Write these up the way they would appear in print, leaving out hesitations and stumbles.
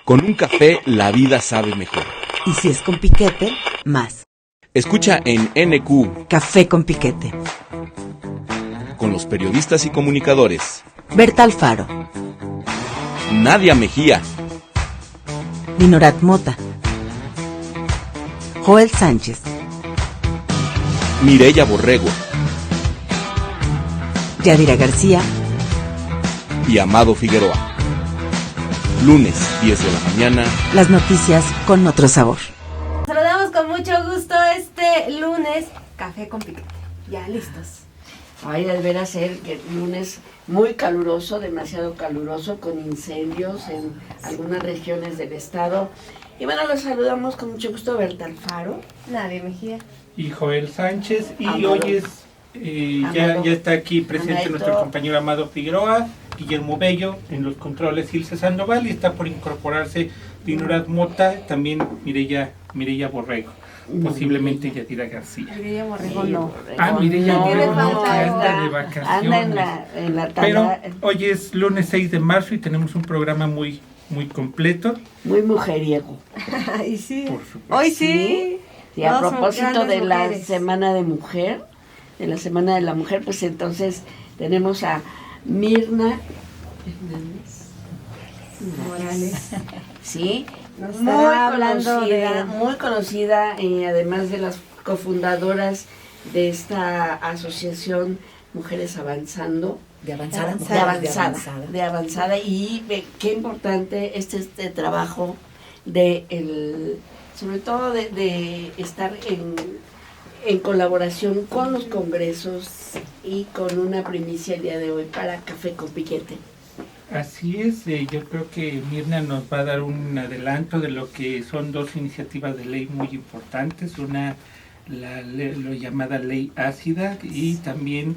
Con un café la vida sabe mejor. Y si es con piquete, más. Escucha en NQ Café con piquete. con los periodistas y comunicadores Berta Alfaro, Nadia Mejía, Dinorat Mota, Joel Sánchez, Mireya Borrego Yadira García y Amado Figueroa. Lunes, 10 de la mañana. Las noticias con otro sabor. Saludamos con mucho gusto este lunes, Café con Piquete. Ya listos. Ay, deberá ser que lunes muy caluroso, demasiado caluroso, con incendios en algunas regiones del estado. Y bueno, los saludamos con mucho gusto, Berta Alfaro. Nadia Mejía. Y Joel Sánchez, y Amado. hoy es ya está aquí presente Amado. nuestro compañero Amado Figueroa, Guillermo Bello en los controles, Ilse Sandoval, y está por incorporarse Dinorat Mota, también Mireya Borrego, posiblemente Yadira García. Mireya Borrego no. Mireya No, Borrego no, no, que anda de anda vacaciones. en la Pero tanda, hoy es lunes 6 de marzo y tenemos un programa muy completo. muy mujeriego. Ay, sí. Por supuesto. Hoy sí. Y a Dos propósito grandes de la mujeres. Semana de la Mujer, pues entonces tenemos a Mirna Morales. sí, Nos muy estará hablando muy conocida, además de las cofundadoras de esta asociación Mujeres Avanzando, De avanzada. de avanzada, y qué importante este trabajo sobre todo de estar en colaboración con los congresos y con una primicia el día de hoy para Café con Piquete. Así es, yo creo que Mirna nos va a dar un adelanto de lo que son dos iniciativas de ley muy importantes, una lo llamada ley ácida y también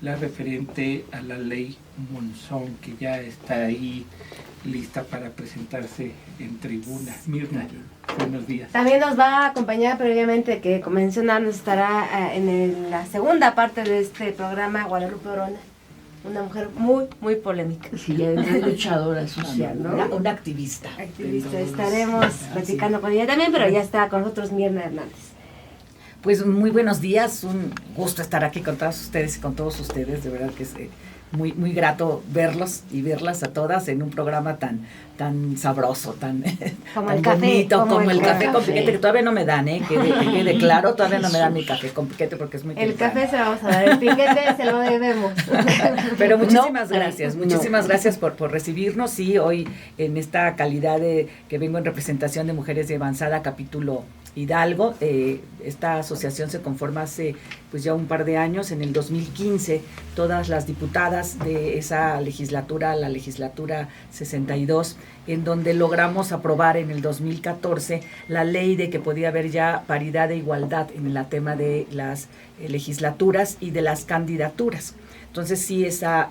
la referente a la ley Monzón, que ya está ahí lista para presentarse en tribuna. Mirna, buenos días. También nos va a acompañar previamente, que como mencionamos, estará la segunda parte de este programa Guadalupe Orona, una mujer muy polémica. Sí, es luchadora social, ¿no? Una activista. Activista. Estaremos platicando con ella también, pero ya está con nosotros Mirna Hernández. Pues muy buenos días, un gusto estar aquí con todas ustedes y con todos ustedes, de verdad que es muy grato verlos y verlas a todas en un programa tan sabroso, tan Como tan el café, bonito, como el café con café. piquete, que todavía no me dan, que quede claro, todavía no me dan mi café con piquete porque es muy El temprano. café se lo vamos a dar, el piquete se lo debemos. Pero muchísimas No, gracias por recibirnos, y hoy en esta calidad de que vengo en representación de Mujeres de Avanzada, capítulo Hidalgo. Esta asociación se conforma hace pues ya un par de años. En el 2015 todas las diputadas de esa legislatura, la legislatura 62, en donde logramos aprobar en el 2014 la ley de que podía haber ya paridad e igualdad en el tema de las legislaturas y de las candidaturas. Entonces sí, esa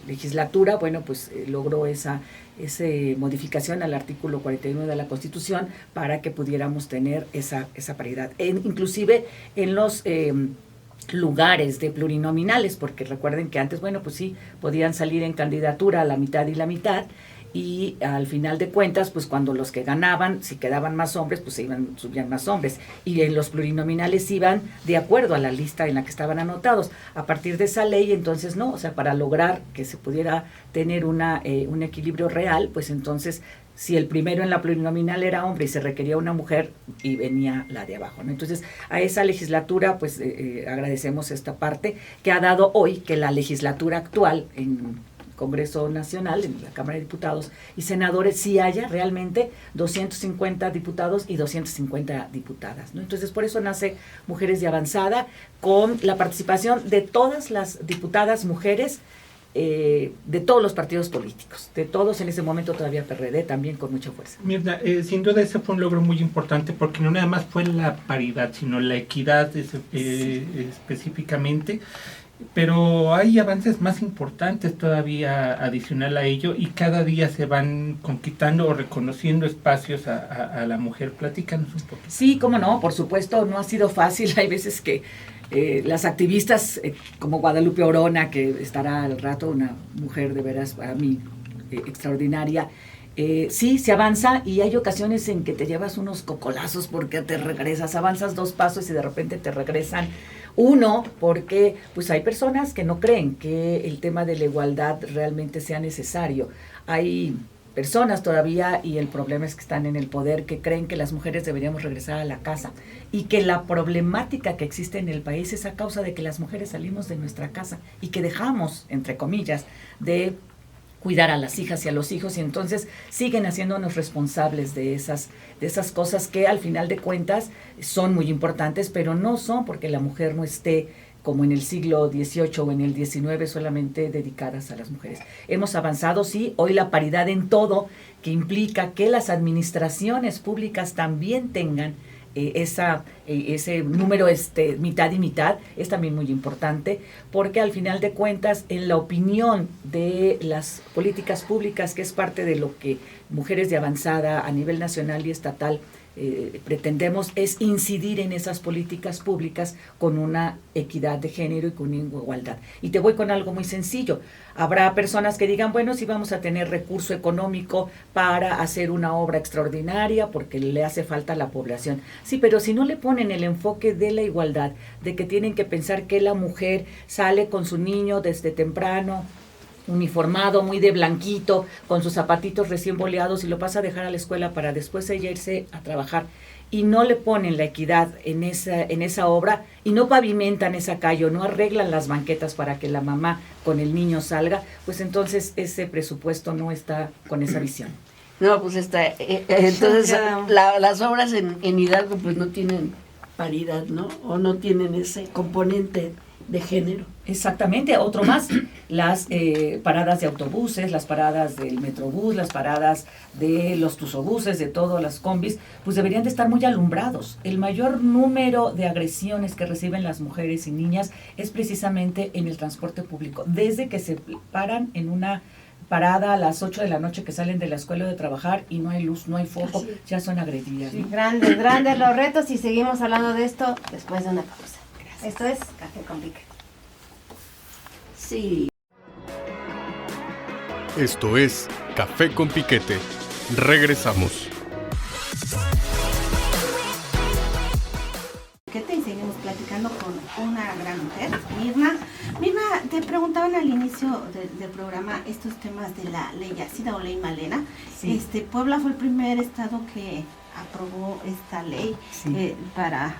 legislatura, bueno, pues logró esa modificación al artículo 41 de la Constitución para que pudiéramos tener esa paridad. Inclusive en los lugares de plurinominales, porque recuerden que antes, bueno, pues sí, podían salir en candidatura a la mitad y la mitad, y al final de cuentas, pues cuando los que ganaban, si quedaban más hombres, pues subían más hombres, y en los plurinominales iban de acuerdo a la lista en la que estaban anotados. A partir de esa ley, entonces no, o sea, para lograr que se pudiera tener un equilibrio real, pues entonces si el primero en la plurinominal era hombre y se requería una mujer, y venía la de abajo, ¿no? Entonces, a esa legislatura, pues agradecemos esta parte que ha dado hoy que la legislatura actual en Congreso Nacional, en la Cámara de Diputados y Senadores, sí haya realmente 250 diputados y 250 diputadas, ¿no? Entonces, por eso nace Mujeres de Avanzada, con la participación de todas las diputadas mujeres, de todos los partidos políticos, de todos, en ese momento todavía PRD, también con mucha fuerza. Mirna, sin duda ese fue un logro muy importante, porque no nada más fue la paridad, sino la equidad específicamente. Pero hay avances más importantes todavía adicional a ello, y cada día se van conquistando o reconociendo espacios a la mujer. Platícanos un poquito. Sí, cómo no, por supuesto, no ha sido fácil. Hay veces que las activistas como Guadalupe Orona, que estará al rato, una mujer de veras para mí extraordinaria, sí, se avanza y hay ocasiones en que te llevas unos cocolazos porque te regresas, avanzas 2 pasos y de repente te regresan 1, porque pues hay personas que no creen que el tema de la igualdad realmente sea necesario. Hay personas todavía, y el problema es que están en el poder, que creen que las mujeres deberíamos regresar a la casa y que la problemática que existe en el país es a causa de que las mujeres salimos de nuestra casa y que dejamos, entre comillas, de cuidar a las hijas y a los hijos, y entonces siguen haciéndonos responsables de esas cosas que al final de cuentas son muy importantes, pero no son porque la mujer no esté como en el siglo XVIII o en el XIX solamente dedicadas a las mujeres. Hemos avanzado, sí, hoy la paridad en todo, que implica que las administraciones públicas también tengan ese número mitad y mitad, es también muy importante, porque al final de cuentas, en la opinión de las políticas públicas, que es parte de lo que Mujeres de Avanzada a nivel nacional y estatal pretendemos, es incidir en esas políticas públicas con una equidad de género y con una igualdad. Y te voy con algo muy sencillo. Habrá personas que digan, bueno, sí vamos a tener recurso económico para hacer una obra extraordinaria porque le hace falta a la población. Sí, pero si no le ponen el enfoque de la igualdad, de que tienen que pensar que la mujer sale con su niño desde temprano, uniformado, muy de blanquito, con sus zapatitos recién boleados, y lo pasa a dejar a la escuela para después ella irse a trabajar, y no le ponen la equidad en esa obra, y no pavimentan esa calle, o no arreglan las banquetas para que la mamá con el niño salga, pues entonces ese presupuesto no está con esa visión. No, pues entonces las obras en Hidalgo pues no tienen paridad, ¿no? O no tienen ese componente de género. Exactamente, otro más, las paradas de autobuses, las paradas del Metrobús, las paradas de los tusobuses, de todas las combis, pues deberían de estar muy alumbrados. El mayor número de agresiones que reciben las mujeres y niñas es precisamente en el transporte público. Desde que se paran en una parada a las 8 de la noche, que salen de la escuela de trabajar y no hay luz, no hay foco, ya son agredidas, ¿no? Sí, grandes los retos, y seguimos hablando de esto después de una pausa. Gracias. Esto es Café con Piquete. Sí. Esto es Café con Piquete. Regresamos. Y seguimos platicando con una gran mujer, Mirna. Mirna, te preguntaban al inicio del programa estos temas de la ley ácida o ley Malena. Sí. Puebla fue el primer estado que aprobó esta ley, sí, para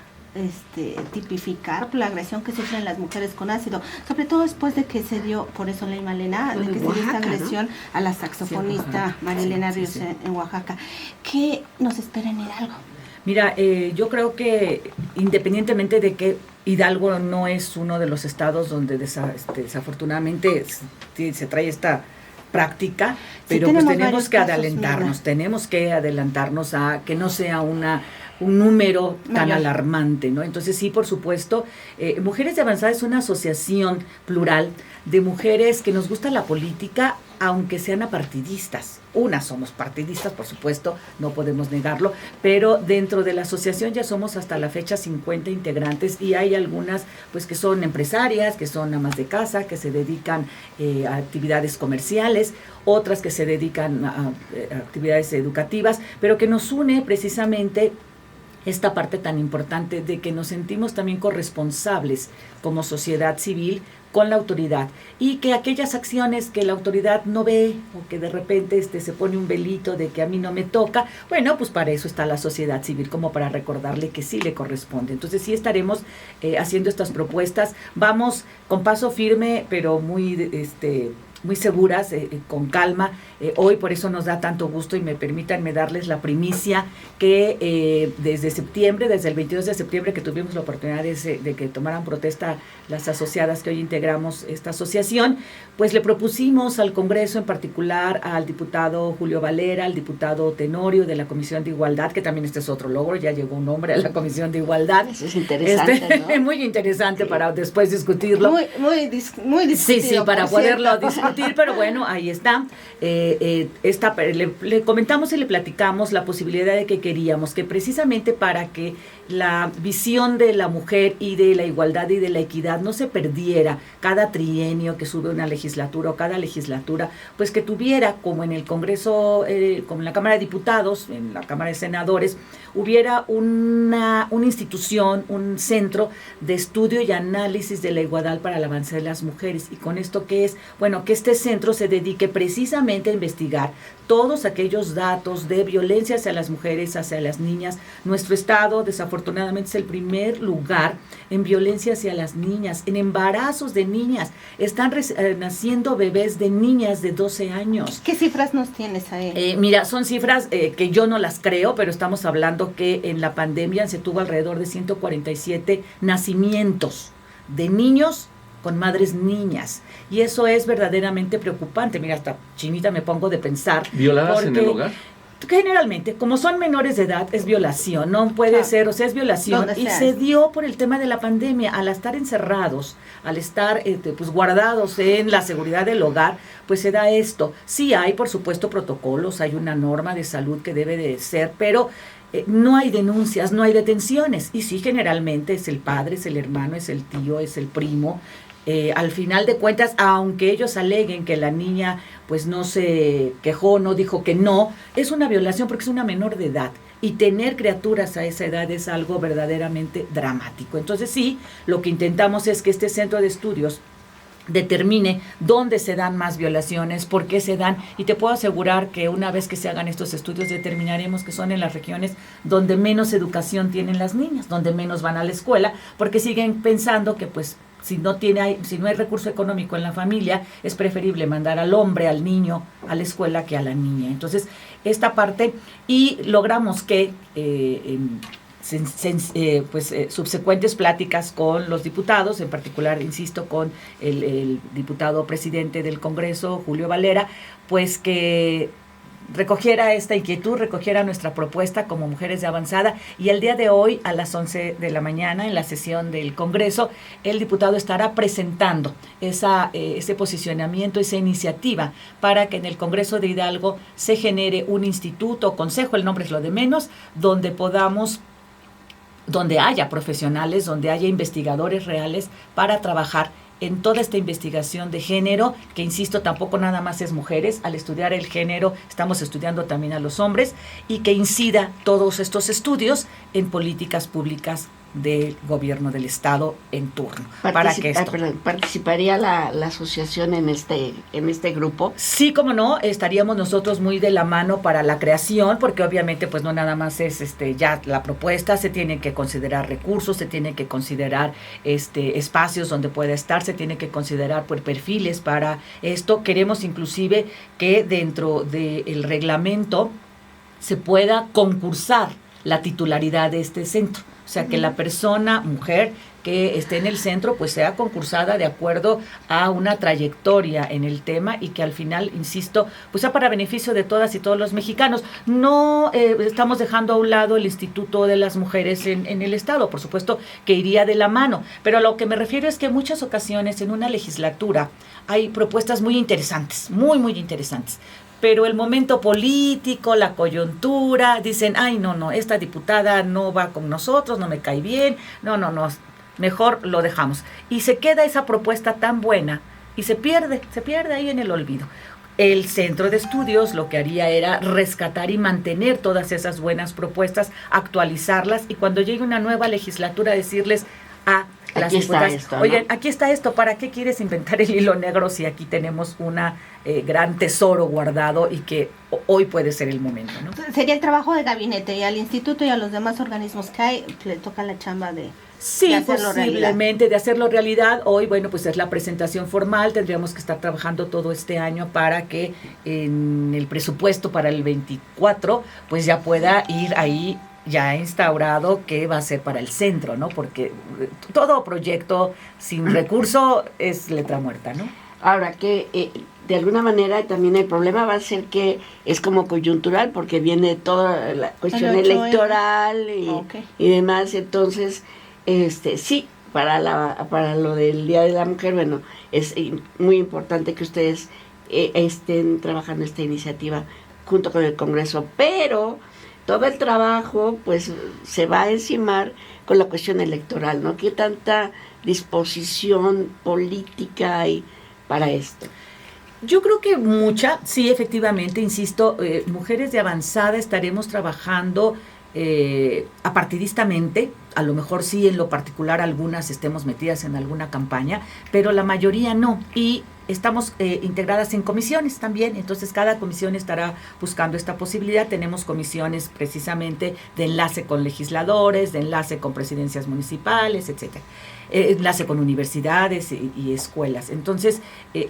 tipificar la agresión que sufren las mujeres con ácido, sobre todo después de que se dio, por eso ley Malena, de que se dio esta agresión, ¿no?, a la saxofonista Marilena Ríos en Oaxaca. ¿Qué nos espera en Hidalgo? Mira, yo creo que independientemente de que Hidalgo no es uno de los estados donde desafortunadamente se trae esta práctica, pero sí, pues tenemos que adelantarnos a que no sea un número tan alarmante, ¿no? Entonces sí, por supuesto, Mujeres de Avanzada es una asociación plural de mujeres que nos gusta la política, aunque sean apartidistas. Unas somos partidistas, por supuesto, no podemos negarlo, pero dentro de la asociación ya somos hasta la fecha 50 integrantes, y hay algunas pues que son empresarias, que son amas de casa, que se dedican a actividades comerciales, otras que se dedican a actividades educativas, pero que nos une precisamente esta parte tan importante de que nos sentimos también corresponsables como sociedad civil con la autoridad, y que aquellas acciones que la autoridad no ve, o que de repente se pone un velito de que a mí no me toca, bueno, pues para eso está la sociedad civil, como para recordarle que sí le corresponde. Entonces sí estaremos haciendo estas propuestas, vamos con paso firme, pero muy seguras, con calma. Hoy por eso nos da tanto gusto, y permítanme darles la primicia que desde el 22 de septiembre que tuvimos la oportunidad de que tomaran protesta las asociadas que hoy integramos esta asociación, pues le propusimos al Congreso, en particular al diputado Julio Valera, al diputado Tenorio de la Comisión de Igualdad, que también es otro logro, ya llegó un hombre a la Comisión de Igualdad. Eso es interesante, ¿no? Muy interesante, sí, para después discutirlo. Muy discutido. Sí, para poderlo discutir. discutir, pero bueno, ahí está. Le comentamos y le platicamos la posibilidad de que queríamos que precisamente para que la visión de la mujer y de la igualdad y de la equidad no se perdiera cada trienio que sube una legislatura o cada legislatura, pues que tuviera, como en el Congreso, como en la Cámara de Diputados, en la Cámara de Senadores, hubiera una institución, un centro de estudio y análisis de la igualdad para el avance de las mujeres. ¿Y con esto qué es? Bueno, que este centro se dedique precisamente a investigar todos aquellos datos de violencia hacia las mujeres, hacia las niñas. Nuestro estado, desafortunadamente, es el primer lugar en violencia hacia las niñas, en embarazos de niñas. Están naciendo bebés de niñas de 12 años. ¿Qué cifras nos tienes ahí? Mira, son cifras que yo no las creo, pero estamos hablando que en la pandemia se tuvo alrededor de 147 nacimientos de niños con madres niñas, y eso es verdaderamente preocupante. Mira, hasta chinita me pongo de pensar. ¿Violadas en el hogar? Generalmente, como son menores de edad, es violación, no puede ser, o sea, es violación, y se dio por el tema de la pandemia. Al estar encerrados, al estar pues guardados en la seguridad del hogar, pues se da esto. Sí hay, por supuesto, protocolos, hay una norma de salud que debe de ser, pero no hay denuncias, no hay detenciones, y sí, generalmente es el padre, es el hermano, es el tío, es el primo. Al final de cuentas, aunque ellos aleguen que la niña pues no se quejó, no dijo que no, es una violación porque es una menor de edad, y tener criaturas a esa edad es algo verdaderamente dramático. Entonces sí, lo que intentamos es que este centro de estudios determine dónde se dan más violaciones, por qué se dan, y te puedo asegurar que una vez que se hagan estos estudios determinaremos que son en las regiones donde menos educación tienen las niñas, donde menos van a la escuela, porque siguen pensando que pues si no hay recurso económico en la familia, es preferible mandar al hombre, al niño, a la escuela que a la niña. Entonces, esta parte, y logramos que subsecuentes pláticas con los diputados, en particular, insisto, con el diputado presidente del Congreso, Julio Valera, pues que recogiera esta inquietud, recogiera nuestra propuesta como mujeres de avanzada, y el día de hoy a las 11 de la mañana en la sesión del Congreso el diputado estará presentando ese posicionamiento, esa iniciativa para que en el Congreso de Hidalgo se genere un instituto, consejo, el nombre es lo de menos, donde haya profesionales, donde haya investigadores reales para trabajar en toda esta investigación de género, que insisto, tampoco nada más es mujeres. Al estudiar el género estamos estudiando también a los hombres, y que incida todos estos estudios en políticas públicas del gobierno del estado en turno. ¿Participaría la asociación en este grupo? Sí, como no, estaríamos nosotros muy de la mano para la creación, porque obviamente pues no nada más es ya la propuesta, se tienen que considerar recursos, se tienen que considerar espacios donde pueda estar, se tiene que considerar perfiles para esto. Queremos inclusive que dentro del reglamento se pueda concursar la titularidad de este centro. O sea, que la persona, mujer, que esté en el centro, pues sea concursada de acuerdo a una trayectoria en el tema, y que al final, insisto, pues sea para beneficio de todas y todos los mexicanos. No estamos dejando a un lado el Instituto de las Mujeres en el Estado, por supuesto que iría de la mano, pero a lo que me refiero es que en muchas ocasiones en una legislatura hay propuestas muy interesantes, muy, muy interesantes, pero el momento político, la coyuntura, dicen, ay, no, esta diputada no va con nosotros, no me cae bien, no, mejor lo dejamos. Y se queda esa propuesta tan buena y se pierde ahí en el olvido. El centro de estudios lo que haría era rescatar y mantener todas esas buenas propuestas, actualizarlas, y cuando llegue una nueva legislatura decirles las diputadas, oigan, aquí está esto, ¿para qué quieres inventar el hilo negro si aquí tenemos una gran tesoro guardado y que hoy puede ser el momento, ¿no? Sería el trabajo de gabinete, y al instituto y a los demás organismos que hay le toca la chamba de hacerlo posiblemente de hacerlo realidad. Hoy, bueno, pues es la presentación formal, tendríamos que estar trabajando todo este año para que en el presupuesto para el 24 pues ya pueda ir ahí ya instaurado qué va a ser para el centro, ¿no? Porque todo proyecto sin recurso es letra muerta, ¿no? Ahora que de alguna manera también el problema va a ser que es como coyuntural, porque viene toda la cuestión electoral y demás. Entonces, sí, para lo del Día de la Mujer, bueno, es muy importante que ustedes estén trabajando esta iniciativa junto con el Congreso, pero todo el trabajo pues se va a encimar con la cuestión electoral, ¿no? ¿Qué tanta disposición política hay para esto? Yo creo que mucha, sí, efectivamente, insisto, mujeres de avanzada estaremos trabajando apartidistamente, a lo mejor sí en lo particular algunas estemos metidas en alguna campaña, pero la mayoría no, y estamos integradas en comisiones también, entonces cada comisión estará buscando esta posibilidad. Tenemos comisiones precisamente de enlace con legisladores, de enlace con presidencias municipales, etcétera. Enlace con universidades y escuelas. Entonces,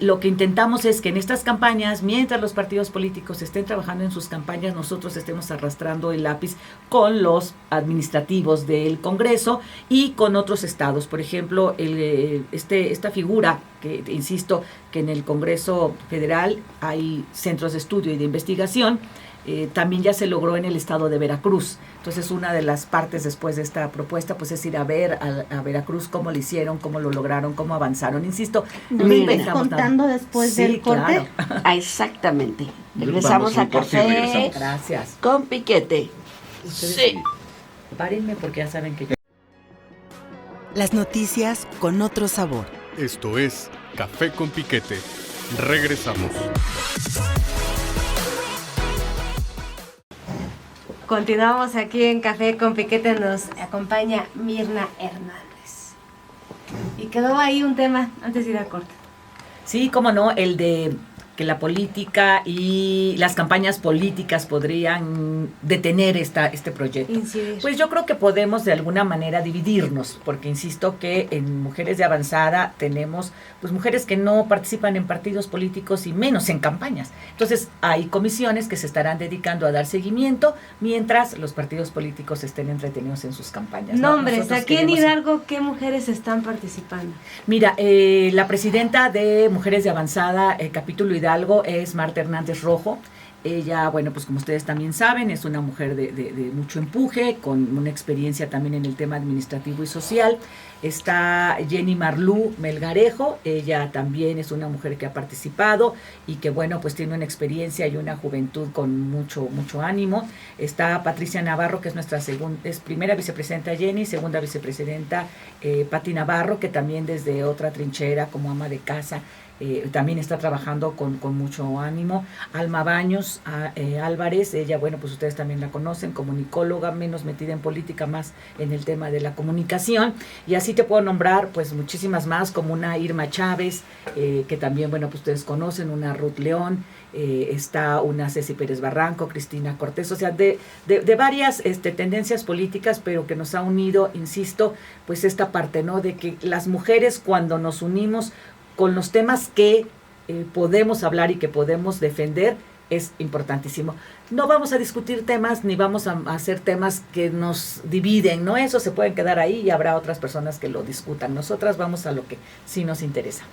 lo que intentamos es que en estas campañas, mientras los partidos políticos estén trabajando en sus campañas, nosotros estemos arrastrando el lápiz con los administrativos del Congreso y con otros estados. Por ejemplo, esta figura, que insisto, que en el Congreso Federal hay centros de estudio y de investigación, también ya se logró en el estado de Veracruz. Entonces, una de las partes después de esta propuesta pues es ir a ver a Veracruz cómo lo hicieron, cómo lo lograron, cómo avanzaron. Insisto, no me estás contando después del corte. Claro. Exactamente. Regresamos a Café Gracias. con Piquete. Ustedes Sí. Párenme porque ya saben que Las noticias con otro sabor. Esto es Café con Piquete. Regresamos. Continuamos aquí en Café con Piquete, nos acompaña Mirna Hernández. Y quedó ahí un tema antes de ir a corte. sí, cómo no, el de que la política y las campañas políticas podrían detener este proyecto. Incidir. Pues yo creo que podemos de alguna manera dividirnos, porque insisto que en Mujeres de Avanzada tenemos pues mujeres que no participan en partidos políticos y menos en campañas. Entonces hay comisiones que se estarán dedicando a dar seguimiento mientras los partidos políticos estén entretenidos en sus campañas. Nombres, Nosotros aquí en queremos- Hidalgo, ¿qué mujeres están participando? Mira, la presidenta de Mujeres de Avanzada, capítulo Hidalgo, es Marta Hernández Rojo. Ella, bueno, pues como ustedes también saben, es una mujer de mucho empuje, con una experiencia también en el tema administrativo y social. Está Jenny Marlú Melgarejo, ella también es una mujer que ha participado y que, bueno, pues tiene una experiencia y una juventud con mucho ánimo. Está Patricia Navarro, que es nuestra primera vicepresidenta Jenny, segunda vicepresidenta Pati Navarro, que también desde otra trinchera como ama de casa también está trabajando con mucho ánimo. Alma Baños Álvarez, ella, bueno, pues ustedes también la conocen, comunicóloga, menos metida en política, más en el tema de la comunicación. Y así te puedo nombrar pues muchísimas más, como una Irma Chávez, que también, bueno, pues ustedes conocen, una Ruth León, está una Ceci Pérez Barranco, Cristina Cortés, o sea, de varias tendencias políticas, pero que nos ha unido, insisto, pues esta parte, ¿no? De que las mujeres, cuando nos unimos con los temas que podemos hablar y que podemos defender, es importantísimo. No vamos a discutir temas ni vamos a hacer temas que nos dividen, ¿no? Eso se pueden quedar ahí y habrá otras personas que lo discutan. Nosotras vamos a lo que sí nos interesa.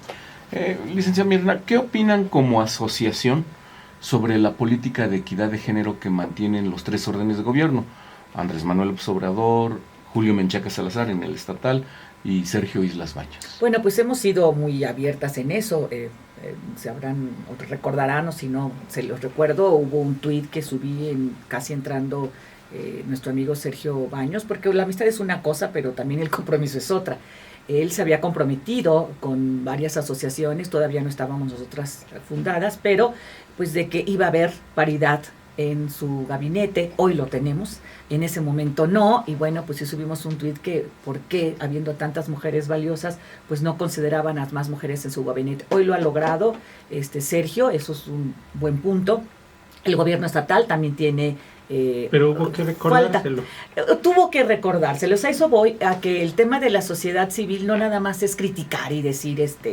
Licenciada Mirna, ¿qué opinan como asociación sobre la política de equidad de género que mantienen los tres órdenes de gobierno? Andrés Manuel López Obrador, Julio Menchaca Salazar en el estatal y Sergio Islas Baños. Bueno, pues hemos sido muy abiertas en eso. Recordarán, o si no se los recuerdo, hubo un tuit que subí casi entrando nuestro amigo Sergio Baños, porque la amistad es una cosa, pero también el compromiso es otra. Él se había comprometido con varias asociaciones, todavía no estábamos nosotras fundadas, pero pues de que iba a haber paridad en su gabinete. Hoy lo tenemos, en ese momento no, y bueno, pues sí subimos un tuit que por qué, habiendo tantas mujeres valiosas, pues no consideraban a más mujeres en su gabinete. Hoy lo ha logrado Sergio, eso es un buen punto. El gobierno estatal también tiene pero hubo que recordárselo. Tuvo que recordárselo. O sea, eso voy a que el tema de la sociedad civil no nada más es criticar y decir esto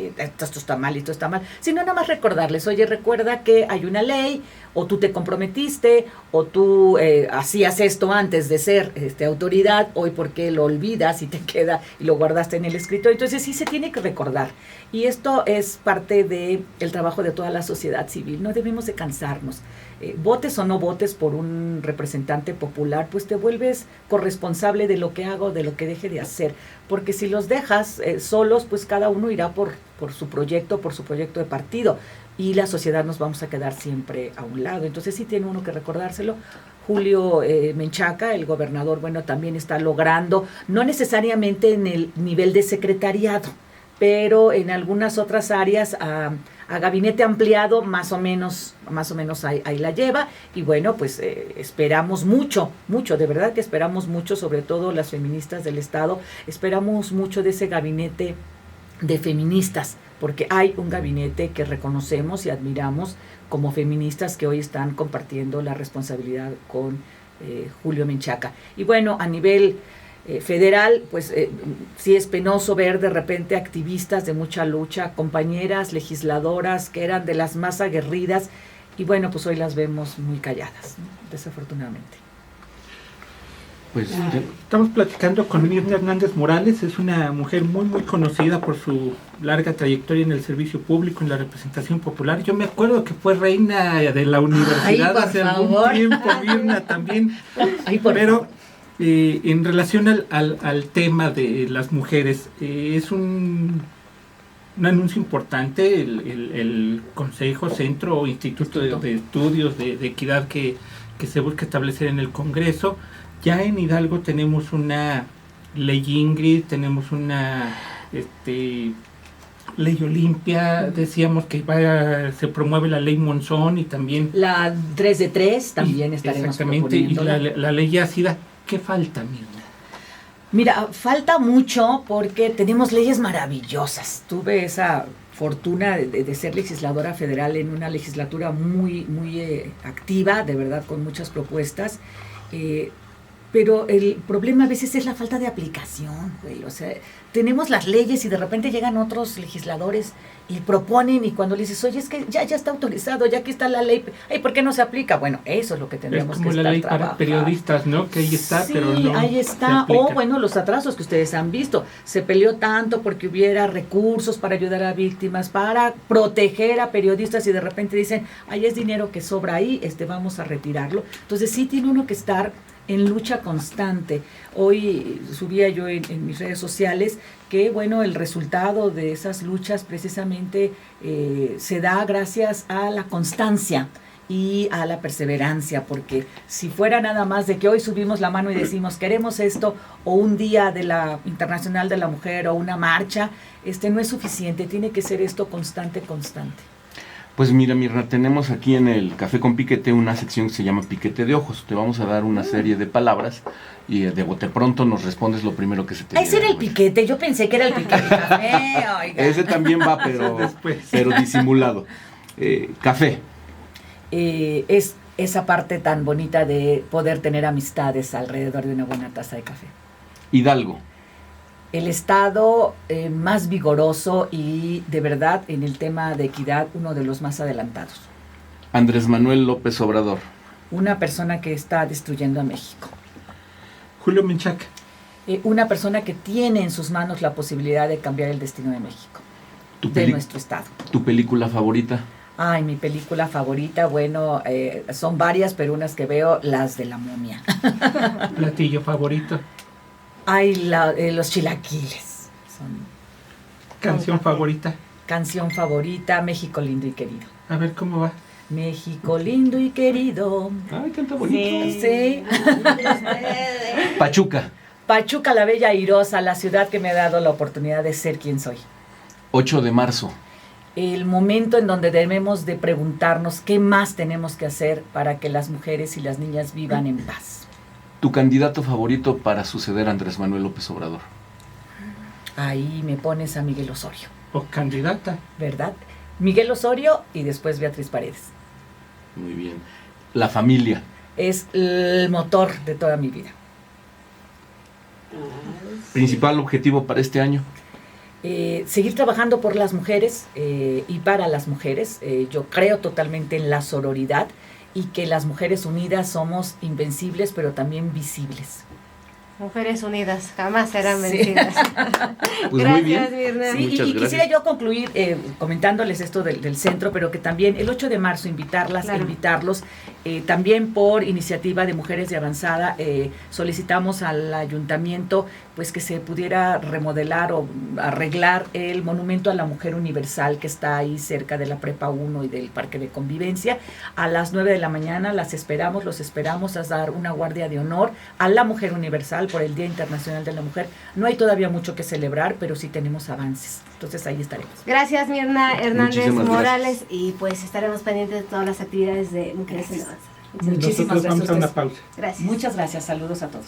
está mal, esto está mal, sino nada más recordarles, oye, recuerda que hay una ley, o tú te comprometiste, o tú hacías esto antes de ser autoridad, hoy por qué lo olvidas y te queda y lo guardaste en el escritorio. Entonces sí se tiene que recordar. Y esto es parte del trabajo de toda la sociedad civil. No debemos de cansarnos. Votes o no votes por un representante popular, pues te vuelves corresponsable de lo que hago, de lo que deje de hacer, porque si los dejas solos, pues cada uno irá por su proyecto de partido, y la sociedad nos vamos a quedar siempre a un lado. Entonces sí tiene uno que recordárselo. Julio Menchaca, el gobernador, bueno, también está logrando, no necesariamente en el nivel de secretariado, pero en algunas otras áreas a gabinete ampliado más o menos ahí la lleva. Y bueno, pues esperamos mucho, de verdad que esperamos mucho, sobre todo las feministas del Estado, esperamos mucho de ese gabinete de feministas, porque hay un gabinete que reconocemos y admiramos como feministas que hoy están compartiendo la responsabilidad con Julio Menchaca. Y bueno, a nivel federal, pues sí es penoso ver de repente activistas de mucha lucha, compañeras legisladoras que eran de las más aguerridas, y bueno, pues hoy las vemos muy calladas, ¿no? Desafortunadamente. Pues estamos platicando con Mirna Hernández Morales. Es una mujer muy muy conocida por su larga trayectoria en el servicio público, en la representación popular. Yo me acuerdo que fue reina de la universidad hace algún tiempo, Mirna también. Pero en relación al tema de las mujeres, es un anuncio importante el Consejo, Centro o Instituto de Estudios de Equidad que se busca establecer en el Congreso. Ya en Hidalgo tenemos una ley Ingrid, tenemos una ley Olimpia, decíamos que se promueve la ley Monzón y también... La 3 de 3 también estaremos proponiéndola. Y la ley ácida. ¿Qué falta, Mirna? Mira, falta mucho porque tenemos leyes maravillosas. Tuve esa fortuna de ser legisladora federal en una legislatura muy, muy activa, de verdad, con muchas propuestas. Pero el problema a veces es la falta de aplicación, güey. O sea, tenemos las leyes y de repente llegan otros legisladores y proponen, y cuando le dices, oye, es que ya está autorizado, ya aquí está la ley, ay, ¿por qué no se aplica? Bueno, eso es lo que tendríamos que estar trabajando. Es como la ley para periodistas, ¿no? Que ahí está, sí, pero no ahí está. O bueno, los atrasos que ustedes han visto. Se peleó tanto porque hubiera recursos para ayudar a víctimas, para proteger a periodistas, y de repente dicen, ay, es dinero que sobra ahí, vamos a retirarlo. Entonces sí tiene uno que estar en lucha constante. Hoy subía yo en mis redes sociales que, bueno, el resultado de esas luchas precisamente se da gracias a la constancia y a la perseverancia, porque si fuera nada más de que hoy subimos la mano y decimos queremos esto, o un día de la Internacional de la Mujer, o una marcha, no es suficiente, tiene que ser esto constante. Pues mira, Mirna, tenemos aquí en el Café con Piquete una sección que se llama Piquete de Ojos. Te vamos a dar una serie de palabras y de bote pronto nos respondes lo primero que se te viene. Ese era el piquete, yo pensé que era el piquete. Ese también va, pero disimulado. Café. Es esa parte tan bonita de poder tener amistades alrededor de una buena taza de café. Hidalgo. El Estado más vigoroso y, de verdad, en el tema de equidad, uno de los más adelantados. Andrés Manuel López Obrador. Una persona que está destruyendo a México. Julio Menchaca. Una persona que tiene en sus manos la posibilidad de cambiar el destino de México, de nuestro Estado. ¿Tu película favorita? Ay, mi película favorita, bueno, son varias, pero unas que veo, las de la momia. ¿Platillo favorito? Ay, los chilaquiles. ¿Canción favorita? Canción favorita, México lindo y querido. A ver, ¿cómo va? México lindo y querido. Ay, canta bonito. Sí. Pachuca. Pachuca, la bella airosa, la ciudad que me ha dado la oportunidad de ser quien soy. 8 de marzo. El momento en donde debemos de preguntarnos qué más tenemos que hacer para que las mujeres y las niñas vivan en paz. ¿Tu candidato favorito para suceder a Andrés Manuel López Obrador? Ahí me pones a Miguel Osorio. ¿O candidata? ¿Verdad? Miguel Osorio y después Beatriz Paredes. Muy bien. La familia. Es el motor de toda mi vida. ¿Principal objetivo para este año? Seguir trabajando por las mujeres y para las mujeres. Yo creo totalmente en la sororidad y que las mujeres unidas somos invencibles, pero también visibles. Mujeres unidas, jamás serán vencidas. Pues Gracias, muy bien. Mirna. Sí, Muchas y gracias. quisiera yo concluir comentándoles esto del centro, pero que también el 8 de marzo invitarlas, Claro. invitarlos, también por iniciativa de Mujeres de Avanzada, solicitamos al ayuntamiento pues que se pudiera remodelar o arreglar el monumento a la mujer universal que está ahí cerca de la Prepa 1 y del Parque de Convivencia. A las 9 de la mañana los esperamos a dar una guardia de honor a la mujer universal por el Día Internacional de la Mujer. No hay todavía mucho que celebrar, pero sí tenemos avances. Entonces ahí estaremos. Gracias, Mirna Hernández Muchísimas Morales, y pues estaremos pendientes de todas las actividades de Mujeres en Avanzada. Muchísimas Nosotros gracias vamos a a una ustedes. pausa. Gracias. Muchas gracias. Saludos a todos.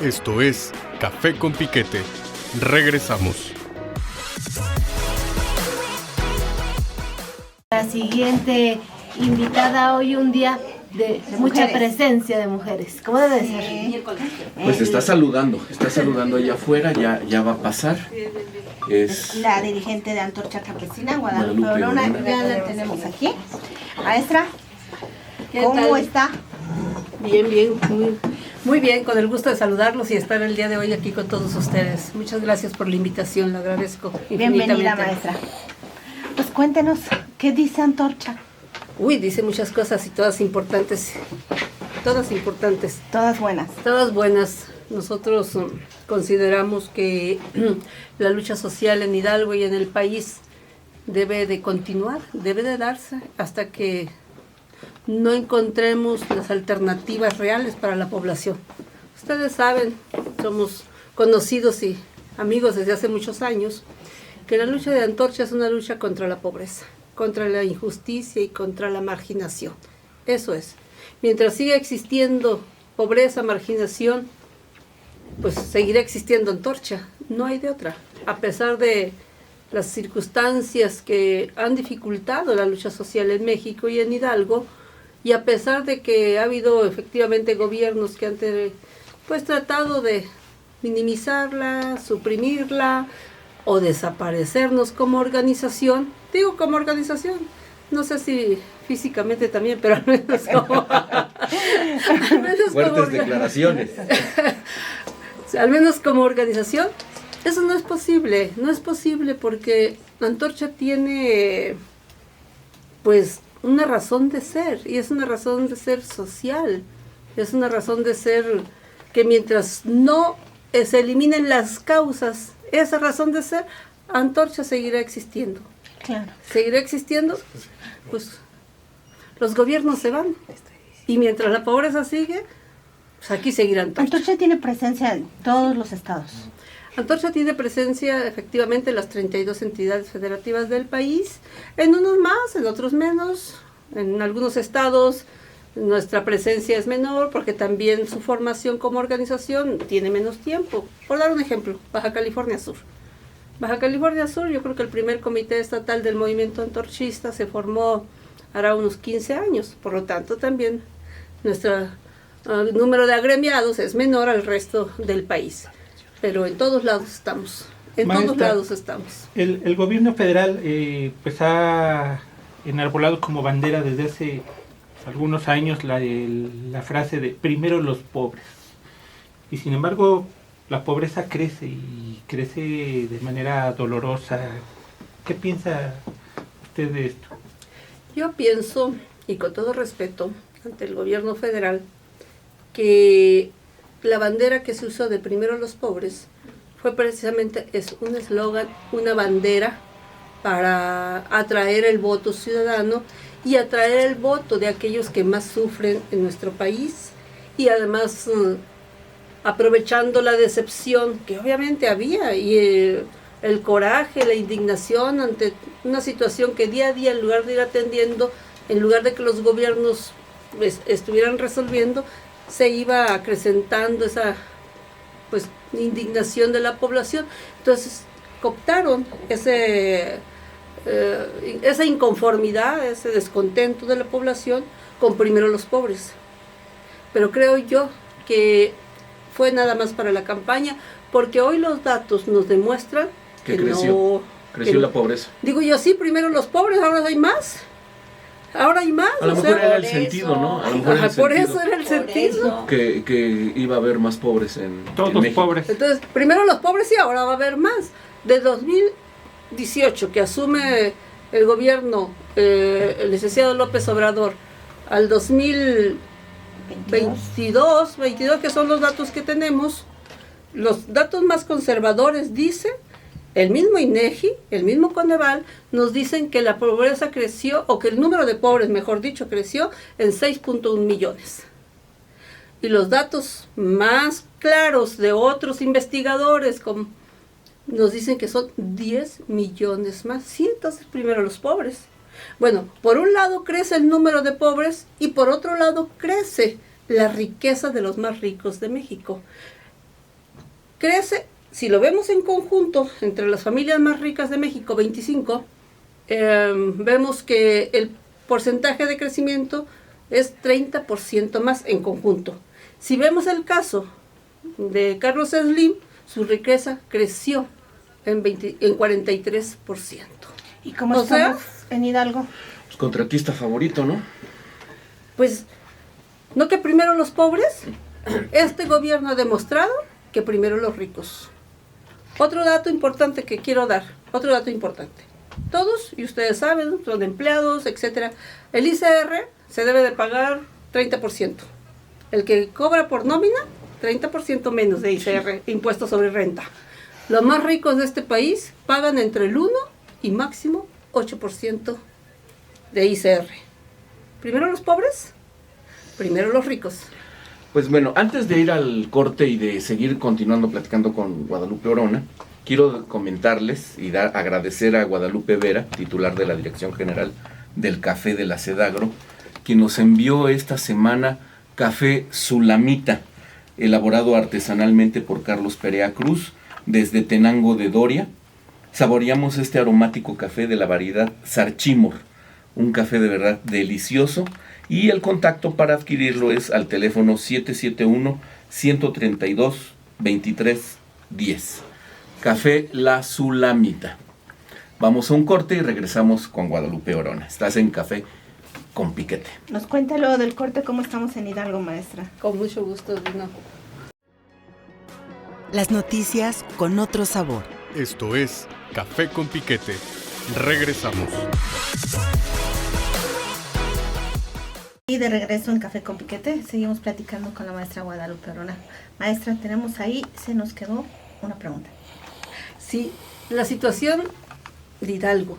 Esto es Café con Piquete. Regresamos. La siguiente invitada hoy, un día de mucha mujeres. presencia de mujeres, ¿cómo debe ser? Pues está saludando allá afuera, ya va a pasar. Es La dirigente de Antorcha Campesina, Guadalupe Guadalupe Orona, Orona. ya la tenemos aquí. Maestra, ¿Qué ¿cómo tal? está? Bien, muy bien, con el gusto de saludarlos y estar el día de hoy aquí con todos ustedes. Muchas gracias por la invitación, le agradezco Bienvenida, infinitamente. maestra. Pues cuéntenos, ¿qué dice Antorcha? Uy, dice muchas cosas y todas importantes, todas importantes, Todas buenas. todas buenas. Nosotros consideramos que la lucha social en Hidalgo y en el país debe de continuar, debe de darse hasta que no encontremos las alternativas reales para la población. Ustedes saben, somos conocidos y amigos desde hace muchos años, que la lucha de Antorcha es una lucha contra la pobreza, contra la injusticia y contra la marginación. Eso es. Mientras siga existiendo pobreza, marginación, pues seguirá existiendo Antorcha. No hay de otra. A pesar de las circunstancias que han dificultado la lucha social en México y en Hidalgo, y a pesar de que ha habido efectivamente gobiernos que han pues tratado de minimizarla, suprimirla o desaparecernos como organización, digo como organización, no sé si físicamente también, pero al menos como, fuertes declaraciones. al menos como organización, eso no es posible porque Antorcha tiene pues una razón de ser, y es una razón de ser social, es una razón de ser que mientras no se eliminen las causas, esa razón de ser, Antorcha seguirá existiendo. Claro. Seguirá existiendo, pues los gobiernos se van, y mientras la pobreza sigue, pues aquí seguirá Antorcha. Antorcha tiene presencia en todos los estados. Antorcha tiene presencia efectivamente en las 32 entidades federativas del país, en unos más, en otros menos, en algunos estados nuestra presencia es menor porque también su formación como organización tiene menos tiempo. Por dar un ejemplo, Baja California Sur. Baja California Sur, yo creo que el primer comité estatal del movimiento antorchista se formó hará unos 15 años, por lo tanto también nuestro número de agremiados es menor al resto del país. Pero en todos lados estamos, Maestra, todos lados estamos. El gobierno federal pues ha enarbolado como bandera desde hace algunos años la frase de primero los pobres. Y sin embargo, la pobreza crece y crece de manera dolorosa. ¿Qué piensa usted de esto? Yo pienso, y con todo respeto ante el gobierno federal, que la bandera que se usó de primero los pobres fue precisamente es un eslogan, una bandera para atraer el voto ciudadano y atraer el voto de aquellos que más sufren en nuestro país, y además aprovechando la decepción que obviamente había y el coraje, la indignación ante una situación que día a día, en lugar de ir atendiendo, en lugar de que los gobiernos pues, estuvieran resolviendo, se iba acrecentando esa pues indignación de la población. Entonces cooptaron esa inconformidad, ese descontento de la población con primero los pobres. Pero creo yo que fue nada más para la campaña, porque hoy los datos nos demuestran que creció la pobreza. Digo yo, sí, primero los pobres, ahora hay más. ahora hay más. A lo mejor era el sentido, ¿no? A lo mejor era el Por sentido. eso era el sentido. Que iba a haber más pobres en Todos México. pobres. Entonces, primero los pobres y ahora va a haber más. De 2018, que asume el gobierno, el licenciado López Obrador, al 2022, que son los datos que tenemos, los datos más conservadores dicen, el mismo INEGI, el mismo Coneval, nos dicen que la pobreza creció, o que el número de pobres, mejor dicho, creció en 6.1 millones. Y los datos más claros de otros investigadores nos dicen que son 10 millones más. Sí, entonces primero los pobres. Bueno, por un lado crece el número de pobres y por otro lado crece la riqueza de los más ricos de México. Crece, si lo vemos en conjunto, entre las familias más ricas de México, 25, vemos que el porcentaje de crecimiento es 30% más en conjunto. Si vemos el caso de Carlos Slim, su riqueza creció en 43%. ¿Y cómo estamos en Hidalgo? Pues contratista favorito, ¿no? Pues, ¿no que primero los pobres? Este gobierno ha demostrado que primero los ricos. Otro dato importante que quiero dar, Todos, y ustedes saben, son empleados, etcétera. El ICR se debe de pagar 30%. El que cobra por nómina, 30% menos de ICR, impuesto sobre renta. Los más ricos de este país pagan entre el 1 y máximo 8% de ICR. Primero los pobres, primero los ricos. Pues bueno, antes de ir al corte y de seguir continuando platicando con Guadalupe Orona, quiero comentarles y agradecer a Guadalupe Vera, titular de la Dirección General del Café de la Sedagro, quien nos envió esta semana café Sulamita, elaborado artesanalmente por Carlos Perea Cruz, desde Tenango de Doria. Saboreamos este aromático café de la variedad Sarchimor, un café de verdad delicioso, y el contacto para adquirirlo es al teléfono 771-132-2310. Café La Sulamita. Vamos a un corte y regresamos con Guadalupe Orona. Estás en Café con Piquete. Nos cuenta luego del corte cómo estamos en Hidalgo, maestra. Con mucho gusto, Dino. Las noticias con otro sabor. Esto es Café con Piquete. Regresamos. Y de regreso en Café con Piquete, seguimos platicando con la maestra Guadalupe Orona. Maestra, tenemos ahí, se nos quedó una pregunta. Sí, la situación de Hidalgo.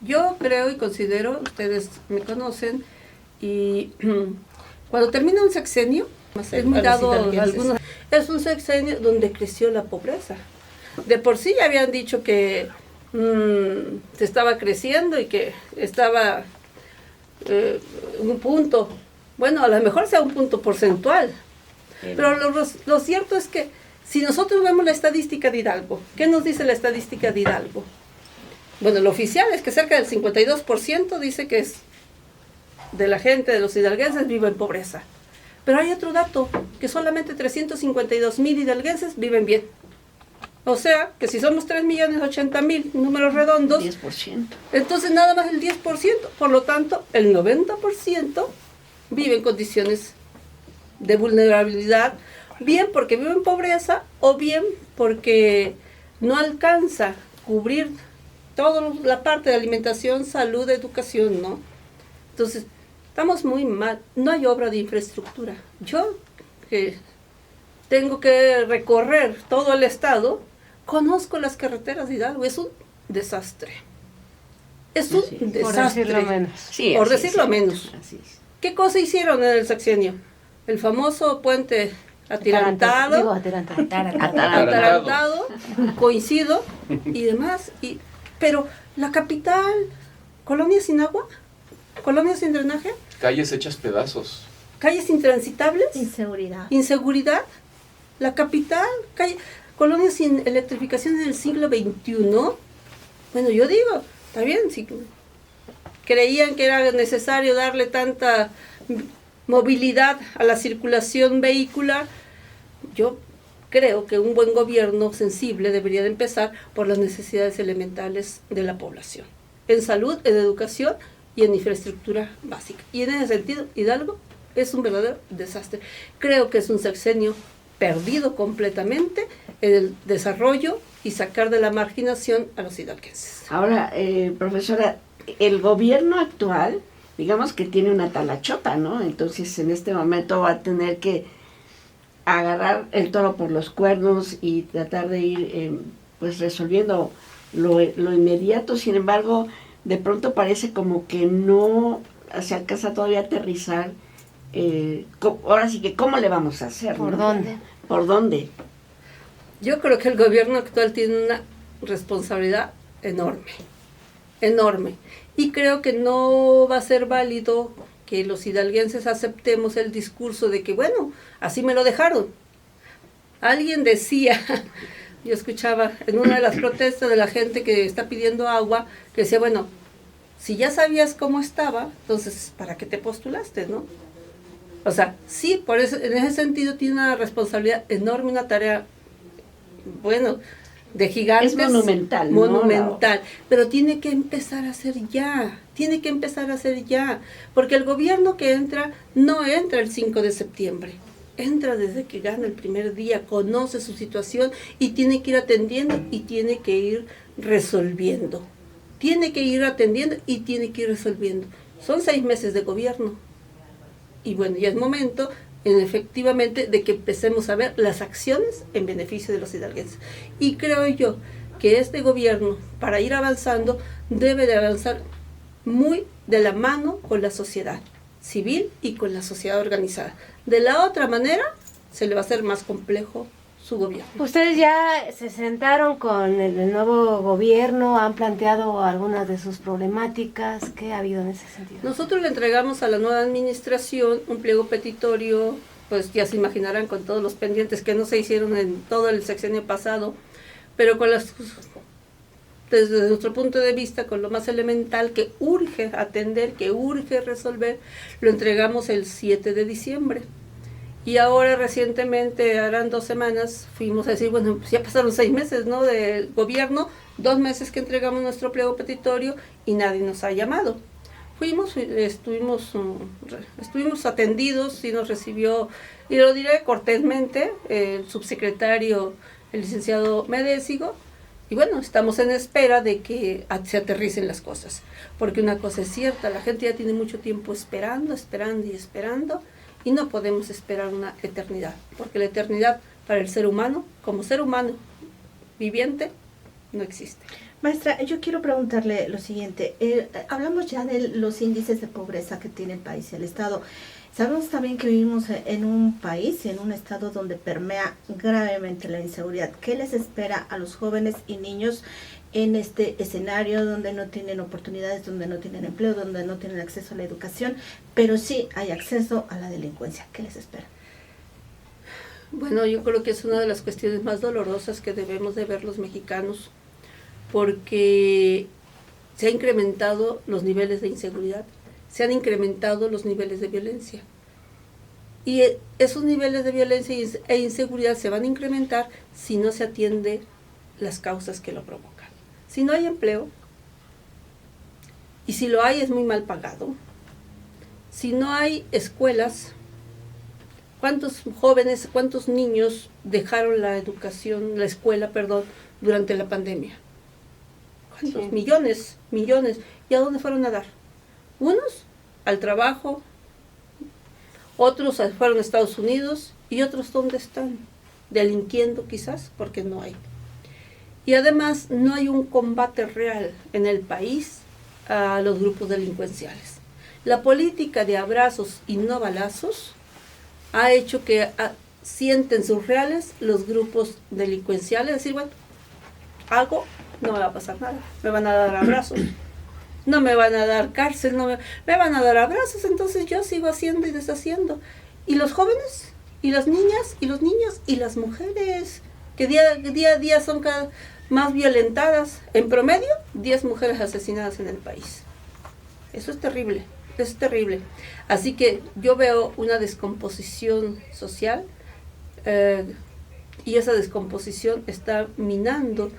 Yo creo y considero, ustedes me conocen, y cuando termina un sexenio, es muy dado algunos, es un sexenio donde creció la pobreza. De por sí ya habían dicho que se estaba creciendo y que estaba un punto, bueno, a lo mejor sea un punto porcentual, pero lo cierto es que si nosotros vemos la estadística de Hidalgo, ¿qué nos dice la estadística de Hidalgo? Bueno, lo oficial es que cerca del 52% dice que es de la gente, de los hidalguenses, vive en pobreza. Pero hay otro dato, que solamente 352,000 hidalguenses viven bien. O sea, que si somos 3,080,000, números redondos, 10%. Entonces nada más el 10%. Por lo tanto, el 90% vive en condiciones de vulnerabilidad, bien porque vive en pobreza o bien porque no alcanza a cubrir toda la parte de alimentación, salud, educación, ¿no? Entonces, estamos muy mal. No hay obra de infraestructura. Yo, que tengo que recorrer todo el estado, conozco las carreteras de Hidalgo. Es un desastre. Es un desastre. Por decirlo menos. Sí, Por así decirlo es, menos. así es. ¿Qué cosa hicieron en el sexenio? El famoso puente atirantado, atarantado, coincido y demás. Pero la capital, colonia sin agua, colonia sin drenaje, Calles hechas pedazos. calles intransitables, inseguridad, la capital, colonias sin electrificación en el siglo XXI. Bueno, yo digo, está bien, si creían que era necesario darle tanta movilidad a la circulación vehicular, yo creo que un buen gobierno sensible debería de empezar por las necesidades elementales de la población, en salud, en educación y en infraestructura básica. Y en ese sentido, Hidalgo es un verdadero desastre. Creo que es un sexenio perdido completamente en el desarrollo y sacar de la marginación a los hidalguenses. Ahora, profesora, el gobierno actual, digamos que tiene una talachota, ¿no? Entonces, en este momento va a tener que agarrar el toro por los cuernos y tratar de ir, pues, resolviendo lo inmediato. Sin embargo, de pronto parece como que no se alcanza todavía a aterrizar. Ahora sí que, ¿cómo le vamos a hacer? ¿Por ¿no? dónde? ¿Por dónde? Yo creo que el gobierno actual tiene una responsabilidad enorme, enorme. Y creo que no va a ser válido que los hidalguenses aceptemos el discurso de que, bueno, así me lo dejaron. Alguien decía, yo escuchaba en una de las protestas de la gente que está pidiendo agua, que decía, bueno, si ya sabías cómo estaba, entonces, ¿para qué te postulaste, no? O sea, sí, por eso, en ese sentido tiene una responsabilidad enorme, una tarea, bueno, de gigantes. Es monumental. Monumental, ¿no? Pero tiene que empezar a hacer ya, porque el gobierno que entra, no entra el 5 de septiembre, entra desde que gana el primer día, conoce su situación y tiene que ir atendiendo y tiene que ir resolviendo. Tiene que ir atendiendo y tiene que ir resolviendo. Son 6 meses de gobierno. Y bueno, ya es momento, efectivamente, de que empecemos a ver las acciones en beneficio de los hidalguenses. Y creo yo que este gobierno, para ir avanzando, debe de avanzar muy de la mano con la sociedad civil y con la sociedad organizada. De la otra manera, se le va a hacer más complejo su gobierno. Ustedes ya se sentaron con el nuevo gobierno, han planteado algunas de sus problemáticas. ¿Qué ha habido en ese sentido? Nosotros le entregamos a la nueva administración un pliego petitorio, pues ya se imaginarán, con todos los pendientes que no se hicieron en todo el sexenio pasado, pero con desde nuestro punto de vista, con lo más elemental que urge atender, que urge resolver, lo entregamos el 7 de diciembre. Y ahora recientemente, harán 2 semanas, fuimos a decir, bueno, pues ya pasaron 6 meses, ¿no?, del gobierno, 2 meses que entregamos nuestro pliego petitorio y nadie nos ha llamado. Fuimos, estuvimos atendidos y nos recibió, y lo diré cortésmente, el subsecretario, el licenciado Medésigo, y bueno, estamos en espera de que se aterricen las cosas, porque una cosa es cierta, la gente ya tiene mucho tiempo esperando, y no podemos esperar una eternidad, porque la eternidad para el ser humano, como ser humano viviente, no existe. Maestra, yo quiero preguntarle lo siguiente. Hablamos ya de los índices de pobreza que tiene el país y el Estado. Sabemos también que vivimos en un país, en un Estado donde permea gravemente la inseguridad. ¿Qué les espera a los jóvenes y niños en este escenario donde no tienen oportunidades, donde no tienen empleo, donde no tienen acceso a la educación, pero sí hay acceso a la delincuencia? ¿Qué les espera? Bueno, yo creo que es una de las cuestiones más dolorosas que debemos de ver los mexicanos, porque se han incrementado los niveles de inseguridad, se han incrementado los niveles de violencia. Y esos niveles de violencia e inseguridad se van a incrementar si no se atiende las causas que lo provocan. Si no hay empleo, y si lo hay es muy mal pagado, si no hay escuelas, ¿cuántos jóvenes, cuántos niños dejaron la escuela, durante la pandemia? ¿Cuántos? Sí. Millones. ¿Y a dónde fueron a dar? Unos al trabajo, otros fueron a Estados Unidos, y otros ¿dónde están? Delinquiendo quizás, porque no hay. Y además no hay un combate real en el país a los grupos delincuenciales. La política de abrazos y no balazos ha hecho que sienten sus reales los grupos delincuenciales, decir, bueno, algo, no me va a pasar nada, me van a dar abrazos, no me van a dar cárcel, me van a dar abrazos, entonces yo sigo haciendo y deshaciendo. Y los jóvenes, y las niñas, y los niños, y las mujeres, que día a día son cada más violentadas, en promedio 10 mujeres asesinadas en el país. Eso es terrible, es terrible. Así que yo veo una descomposición social, y esa descomposición está minando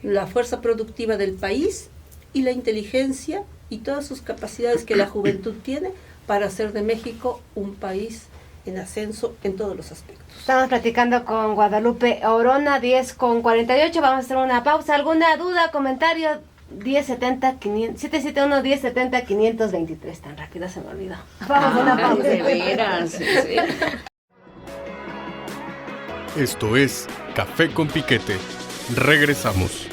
la fuerza productiva del país y la inteligencia y todas sus capacidades que la juventud tiene para hacer de México un país en ascenso en todos los aspectos. Estamos platicando con Guadalupe Orona, 10:48. Vamos a hacer una pausa. ¿Alguna duda, comentario? 771-1070-523. Tan rápido se me olvidó. Vamos a una pausa. De veras, sí. Esto es Café con Piquete. Regresamos.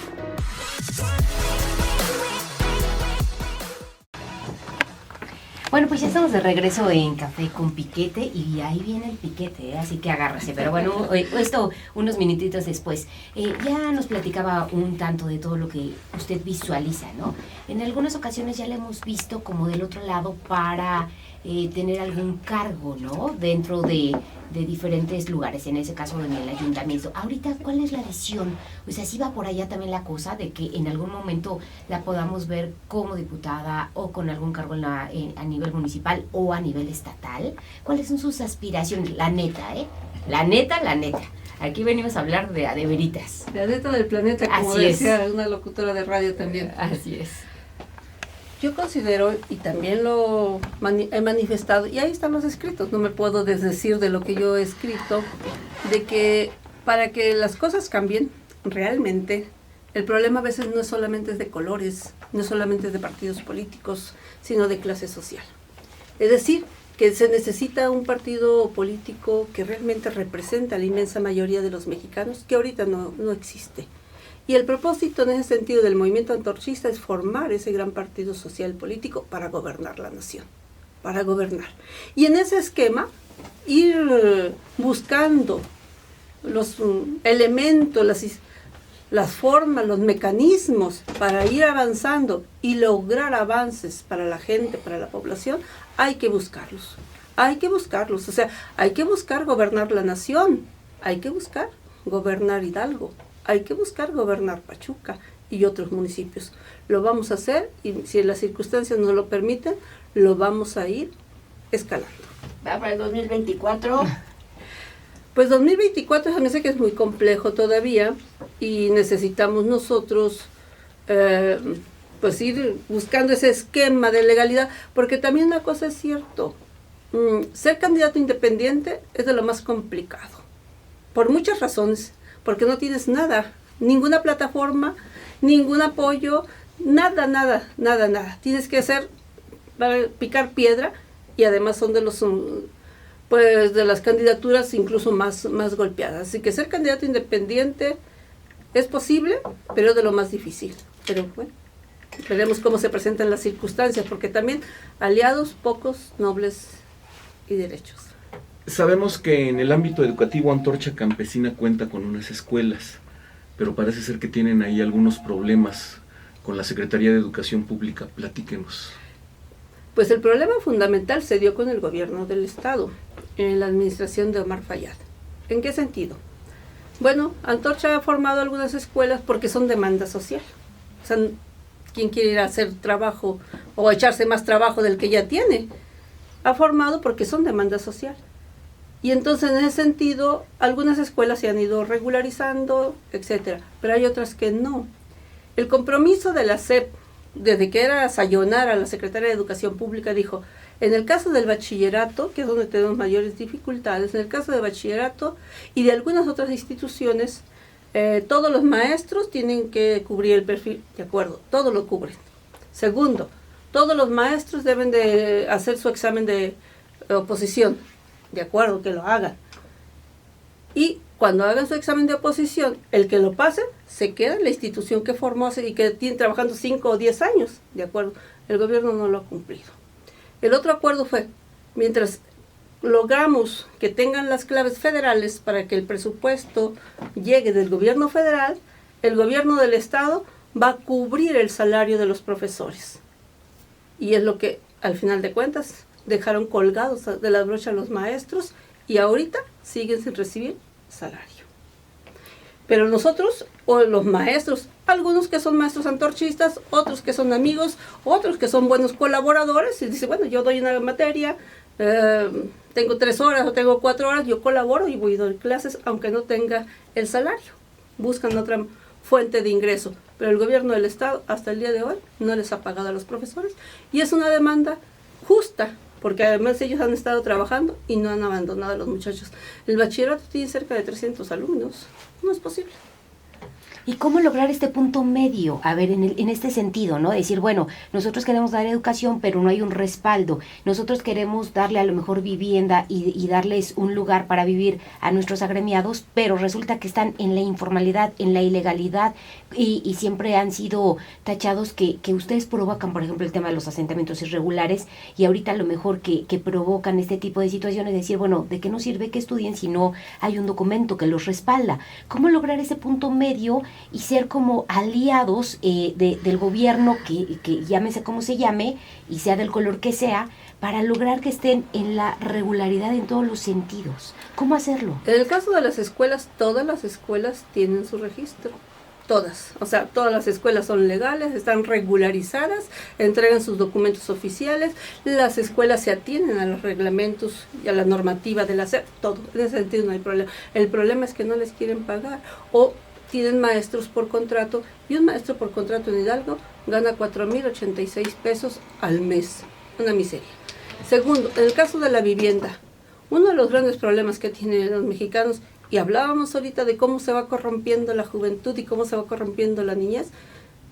Bueno, pues ya estamos de regreso en Café con Piquete y ahí viene el piquete, así que agárrase. Pero bueno, esto unos minutitos después. Ya nos platicaba un tanto de todo lo que usted visualiza, ¿no? En algunas ocasiones ya le hemos visto como del otro lado para tener algún cargo, ¿no? Dentro de diferentes lugares, en ese caso en el ayuntamiento. Ahorita, ¿cuál es la visión? O sea, ¿sí va por allá también la cosa de que en algún momento la podamos ver como diputada o con algún cargo a nivel municipal o a nivel estatal? ¿Cuáles son sus aspiraciones? La neta, ¿eh? La neta. Aquí venimos a hablar de veritas. La neta del planeta, como Así decía una locutora de radio también. Así es. Yo considero, y también lo he manifestado, y ahí están los escritos, no me puedo desdecir de lo que yo he escrito, de que para que las cosas cambien realmente, el problema a veces no es solamente de colores, no solamente de partidos políticos, sino de clase social. Es decir, que se necesita un partido político que realmente represente a la inmensa mayoría de los mexicanos, que ahorita no existe. Y el propósito en ese sentido del movimiento antorchista es formar ese gran partido social político para gobernar la nación, para gobernar. Y en ese esquema ir buscando los elementos, las formas, los mecanismos para ir avanzando y lograr avances para la gente, para la población, hay que buscarlos. O sea, hay que buscar gobernar la nación, hay que buscar gobernar Hidalgo, hay que buscar gobernar Pachuca y otros municipios. Lo vamos a hacer y si las circunstancias nos lo permiten, lo vamos a ir escalando. ¿Va para el 2024? Pues 2024 se me hace que es muy complejo todavía y necesitamos nosotros pues ir buscando ese esquema de legalidad, porque también una cosa es cierto, ser candidato independiente es de lo más complicado, por muchas razones. Porque no tienes nada, ninguna plataforma, ningún apoyo, nada. Tienes que picar piedra y además son de las candidaturas incluso más golpeadas. Así que ser candidato independiente es posible, pero es de lo más difícil. Pero bueno, veremos cómo se presentan las circunstancias, porque también aliados pocos, nobles y derechos. Sabemos que en el ámbito educativo Antorcha Campesina cuenta con unas escuelas, pero parece ser que tienen ahí algunos problemas con la Secretaría de Educación Pública. Platíquenos. Pues el problema fundamental se dio con el gobierno del estado, en la administración de Omar Fayad. ¿En qué sentido? Bueno, Antorcha ha formado algunas escuelas porque son demanda social. O sea, ¿quién quiere ir a hacer trabajo o echarse más trabajo del que ya tiene? Ha formado porque son demanda social. Y entonces en ese sentido, algunas escuelas se han ido regularizando, etcétera, pero hay otras que no. El compromiso de la SEP, desde que era Sayonara, la secretaria de Educación Pública, dijo, en el caso del bachillerato, que es donde tenemos mayores dificultades, en el caso del bachillerato y de algunas otras instituciones, todos los maestros tienen que cubrir el perfil, de acuerdo, todo lo cubren. Segundo, todos los maestros deben de hacer su examen de oposición. De acuerdo, que lo hagan. Y cuando hagan su examen de oposición, el que lo pase, se queda en la institución que formó y que tiene trabajando 5 o 10 años. De acuerdo, el gobierno no lo ha cumplido. El otro acuerdo fue, mientras logramos que tengan las claves federales para que el presupuesto llegue del gobierno federal, el gobierno del estado va a cubrir el salario de los profesores. Y es lo que, al final de cuentas, dejaron colgados de la brocha a los maestros y ahorita siguen sin recibir salario. Pero nosotros, o los maestros, algunos que son maestros antorchistas, otros que son amigos, otros que son buenos colaboradores, y dicen, bueno, yo doy una materia, tengo 3 horas o tengo 4 horas, yo colaboro y voy a dar clases aunque no tenga el salario. Buscan otra fuente de ingreso, pero el gobierno del estado hasta el día de hoy no les ha pagado a los profesores y es una demanda justa, porque además ellos han estado trabajando y no han abandonado a los muchachos. El bachillerato tiene cerca de 300 alumnos, no es posible. ¿Y cómo lograr este punto medio? A ver, en este sentido, ¿no? Decir, bueno, nosotros queremos dar educación, pero no hay un respaldo. Nosotros queremos darle a lo mejor vivienda y darles un lugar para vivir a nuestros agremiados, pero resulta que están en la informalidad, en la ilegalidad, y siempre han sido tachados que ustedes provocan, por ejemplo, el tema de los asentamientos irregulares, y ahorita a lo mejor que provocan este tipo de situaciones, decir, bueno, ¿de qué nos sirve que estudien si no hay un documento que los respalda? ¿Cómo lograr ese punto medio y ser como aliados del gobierno, que llámese como se llame, y sea del color que sea, para lograr que estén en la regularidad en todos los sentidos? ¿Cómo hacerlo? En el caso de las escuelas, todas las escuelas tienen su registro. Todas, o sea, todas las escuelas son legales, están regularizadas, entregan sus documentos oficiales, las escuelas se atienen a los reglamentos y a la normativa de la SEP, todo, en ese sentido no hay problema. El problema es que no les quieren pagar o tienen maestros por contrato, y un maestro por contrato en Hidalgo gana 4,086 pesos al mes, una miseria. Segundo, en el caso de la vivienda, uno de los grandes problemas que tienen los mexicanos, y hablábamos ahorita de cómo se va corrompiendo la juventud y cómo se va corrompiendo la niñez,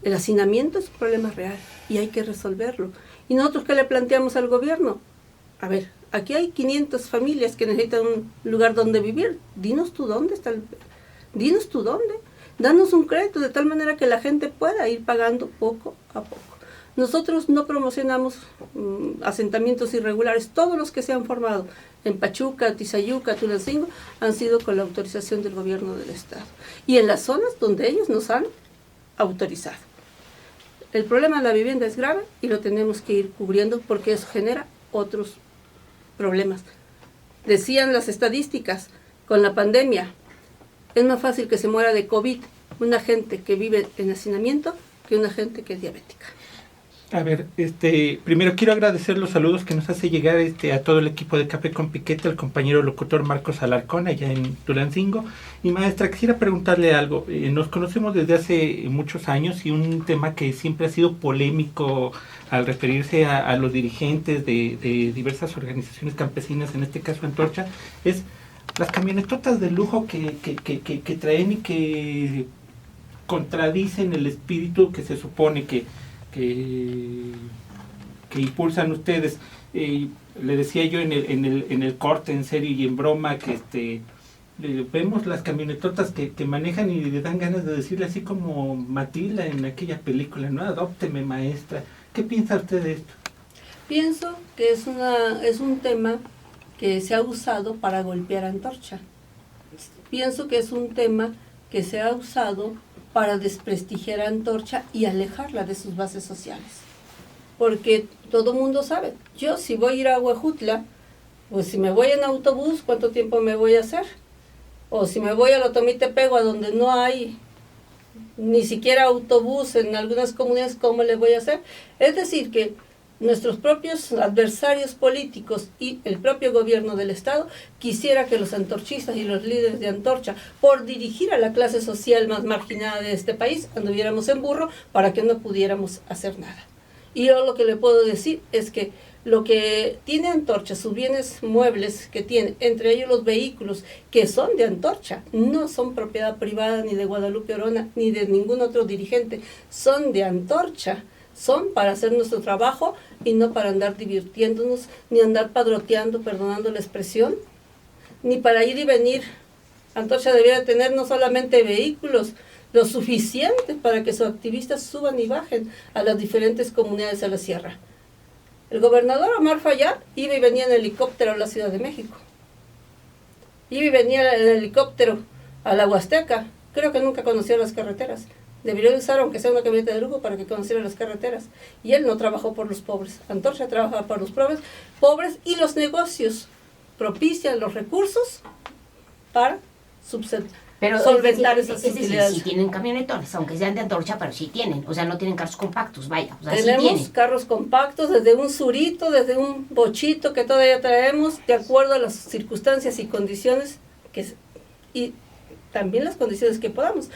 el hacinamiento es un problema real y hay que resolverlo. ¿Y nosotros qué le planteamos al gobierno? A ver, aquí hay 500 familias que necesitan un lugar donde vivir, dinos tú dónde está dinos tú dónde, danos un crédito de tal manera que la gente pueda ir pagando poco a poco. Nosotros no promocionamos asentamientos irregulares, todos los que se han formado en Pachuca, Tizayuca, Tulancingo, han sido con la autorización del gobierno del estado y en las zonas donde ellos nos han autorizado. El problema de la vivienda es grave y lo tenemos que ir cubriendo porque eso genera otros problemas. Decían las estadísticas, con la pandemia, es más fácil que se muera de COVID una gente que vive en hacinamiento que una gente que es diabética. A ver, primero quiero agradecer los saludos que nos hace llegar a todo el equipo de Café con Piquete, al compañero locutor Marcos Alarcón, allá en Tulancingo. Y maestra, quisiera preguntarle algo. Nos conocemos desde hace muchos años y un tema que siempre ha sido polémico al referirse a los dirigentes de diversas organizaciones campesinas, en este caso Antorcha, es las camionetotas de lujo que traen y que contradicen el espíritu que se supone que impulsan ustedes. Le decía yo en el corte, en serio y en broma, que vemos las camionetotas que manejan y le dan ganas de decirle así como Matilda en aquella película, ¿no? Adópteme, maestra. ¿Qué piensa usted de esto? Pienso que es un tema que se ha usado para golpear a Antorcha. Pienso que es un tema que se ha usado para desprestigiar a Antorcha y alejarla de sus bases sociales. Porque todo mundo sabe, yo si voy a ir a Huejutla, pues si me voy en autobús, ¿cuánto tiempo me voy a hacer? O si me voy a Lotomitepego, a donde no hay ni siquiera autobús en algunas comunidades, ¿cómo le voy a hacer? Es decir, que nuestros propios adversarios políticos y el propio gobierno del estado quisiera que los antorchistas y los líderes de Antorcha, por dirigir a la clase social más marginada de este país, anduviéramos en burro para que no pudiéramos hacer nada. Y yo lo que le puedo decir es que lo que tiene Antorcha, sus bienes muebles que tiene, entre ellos los vehículos que son de Antorcha, no son propiedad privada ni de Guadalupe Orona ni de ningún otro dirigente, son de Antorcha. Son para hacer nuestro trabajo y no para andar divirtiéndonos, ni andar padroteando, perdonando la expresión, ni para ir y venir. Antorcha debiera tener no solamente vehículos, lo suficiente para que sus activistas suban y bajen a las diferentes comunidades de la sierra. El gobernador Omar Fayad iba y venía en helicóptero a la Ciudad de México. Iba y venía en helicóptero a la Huasteca. Creo que nunca conocía las carreteras. Debería usar, aunque sea una camioneta de lujo, para que conociera las carreteras. Y él no trabajó por los pobres. Antorcha trabaja por los pobres y los negocios propician los recursos para solventar esas utilidades. Sí tienen camionetones, aunque sean de Antorcha, pero sí tienen. O sea, no tienen carros compactos, vaya. O sea, tenemos carros compactos, desde un surito, desde un bochito que todavía traemos, de acuerdo a las circunstancias y condiciones y también las condiciones que podamos.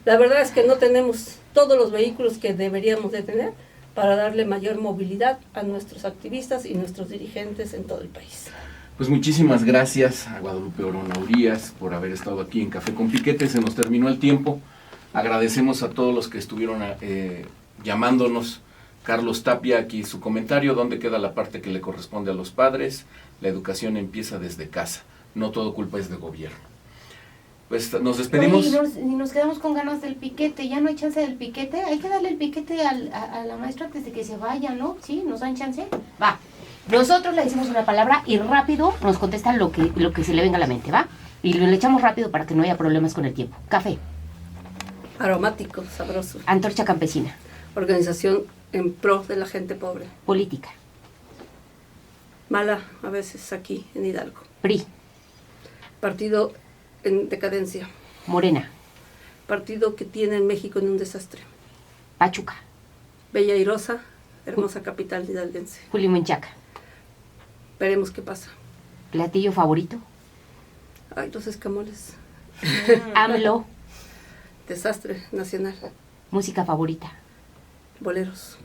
La verdad es que no tenemos todos los vehículos que deberíamos de tener para darle mayor movilidad a nuestros activistas y nuestros dirigentes en todo el país. Pues muchísimas gracias a Guadalupe Orona Urías por haber estado aquí en Café con Piquete. Se nos terminó el tiempo. Agradecemos a todos los que estuvieron llamándonos. Carlos Tapia, aquí su comentario: ¿dónde queda la parte que le corresponde a los padres? La educación empieza desde casa. No todo culpa es de gobierno. Pues nos despedimos. Oye, y nos quedamos con ganas del piquete. Ya no hay chance del piquete. Hay que darle el piquete a la maestra antes de que se vaya, ¿no? ¿Sí? ¿Nos dan chance? Va. Nosotros le decimos una palabra y rápido nos contestan lo que se le venga a la mente, ¿va? Y le echamos rápido para que no haya problemas con el tiempo. Café. Aromático, sabroso. Antorcha campesina. Organización en pro de la gente pobre. Política. Mala a veces aquí en Hidalgo. PRI. Partido en decadencia. Morena. Partido que tiene en México en un desastre. Pachuca. Bella y Rosa, hermosa capital hidalguense. Julio Menchaca. Veremos qué pasa. Platillo favorito. Ay, los escamoles. AMLO. Desastre nacional. Música favorita. Boleros.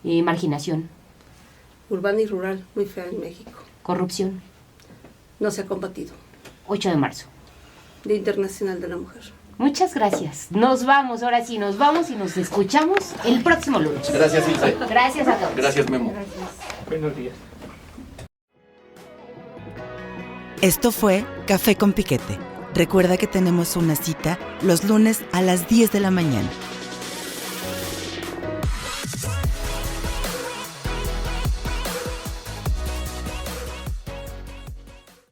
Marginación. Urbana y rural, muy fea en México. Corrupción. No se ha combatido. 8 de marzo. Día Internacional de la Mujer. Muchas gracias. Nos vamos, ahora sí, nos vamos y nos escuchamos el próximo lunes. Gracias, Ilse. Gracias a todos. Gracias, Memo. Gracias. Buenos días. Esto fue Café con Piquete. Recuerda que tenemos una cita los lunes a las 10 de la mañana.